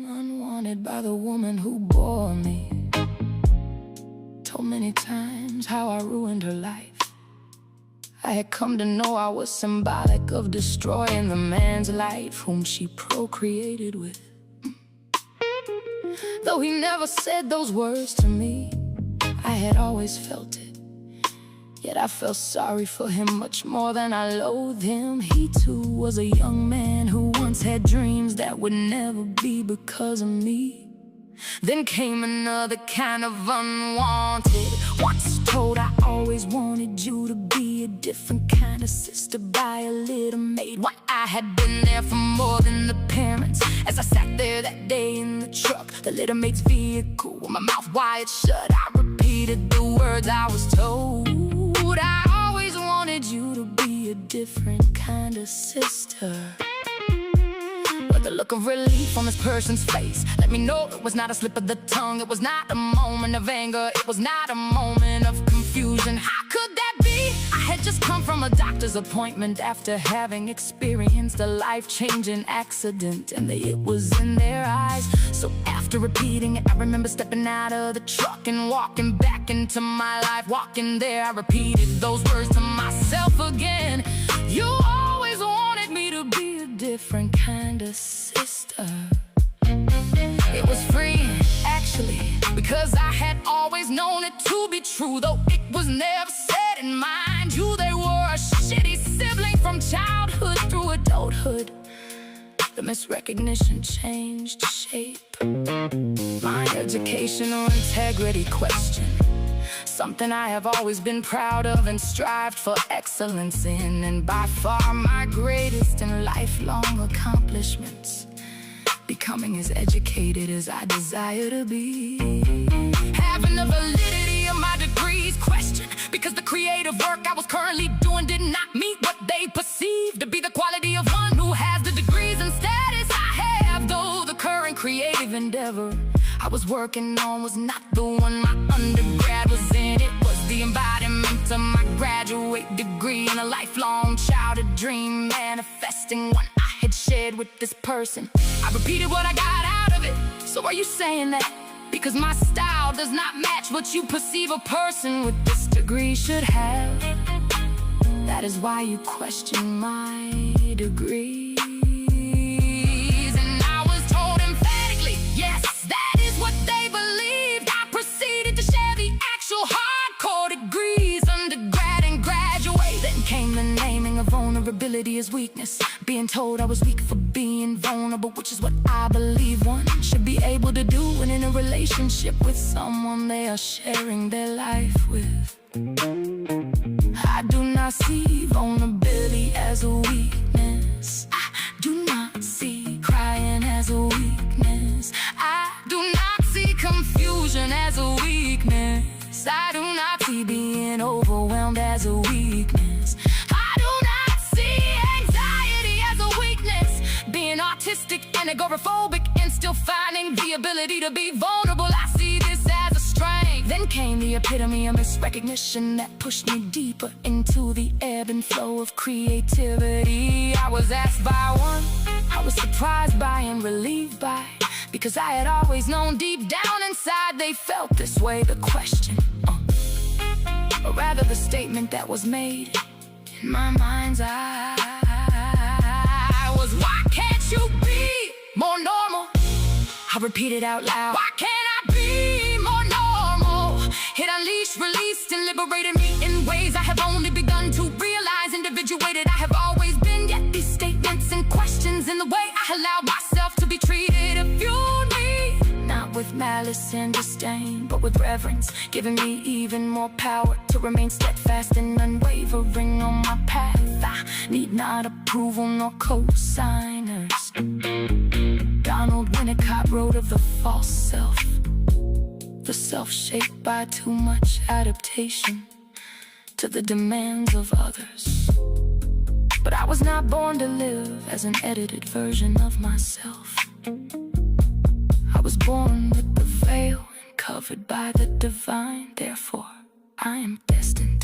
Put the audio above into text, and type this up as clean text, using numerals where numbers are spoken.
Unwanted by the woman who bore me. Told many times how I ruined her life. I had come to know I was symbolic of destroying the man's life whom she procreated with. Though he never said those words to me, I had always felt it. Yet I felt sorry for him much more than I loathed him. He too was a young man who once had dreams that would never be because of me. Then came another kind of unwanted. Once told I always wanted you to be a different kind of sister by a little maid. Why, I had been there for more than the parents. As I sat there that day in the truck, the little maid's vehicle, with my mouth wide shut, I repeated the words I was told. I always wanted you to be a different kind of sister. But the look of relief on this person's face let me know it was not a slip of the tongue. It was not a moment of anger. It was not a moment of confusion. How could that be? I had just come from a doctor's appointment after having experienced a life-changing accident, and it was in their eyes. So after repeating it, I remember stepping out of the truck and walking back into my life. Walking there, I repeated those words to myself again. You always wanted me to be a different kind of sister. It was freeing, actually, because I had always known it to be true. Though it was never said, and mind you, they were a shitty sibling from childhood through adulthood. The misrecognition changed shape. My educational integrity question, something I have always been proud of and strived for excellence in, and by far my greatest and lifelong accomplishments, becoming as educated as I desire to be. Having the validity of my degrees questioned, because the creative work I was currently doing did not meet what they perceived to be the quality of one who has the degrees and status I have. Though the current creative endeavor I was working on was not the one my undergrad was in. It was the embodiment of my graduate degree, and a lifelong childhood dream manifesting one I had shared with this person. I repeated what I got out of it. So are you saying that because my style does not match what you perceive a person with this degree should have, that is why you question my degree? Vulnerability is weakness. Being told I was weak for being vulnerable, which is what I believe one should be able to do when in a relationship with someone they are sharing their life with. I do not see vulnerability as a weakness. I do not see crying as a weakness. I do not see confusion as a weakness. I do not see being overwhelmed as a weakness. Being autistic and agoraphobic and still finding the ability to be vulnerable, I see this as a strength. Then came the epitome of misrecognition that pushed me deeper into the ebb and flow of creativity. I was asked by one, I was surprised by and relieved by, because I had always known deep down inside they felt this way. The question, or rather the statement that was made in my mind's eye, was, why can't you be more normal? I repeated out loud, why can't I be more normal? It unleashed, released, and liberated me in ways I have only begun to realize. Individuated I have always been, yet these statements and questions in the way I allowed myself to be treated have fueled me, not with malice and disdain, but with reverence, giving me even more power to remain steadfast and unwavering on my path. I need not approval nor co-signers. Donald Winnicott wrote of the false self, the self shaped by too much adaptation to the demands of others. But I was not born to live as an edited version of myself. I was born with the veil and covered by the divine. Therefore, I am destined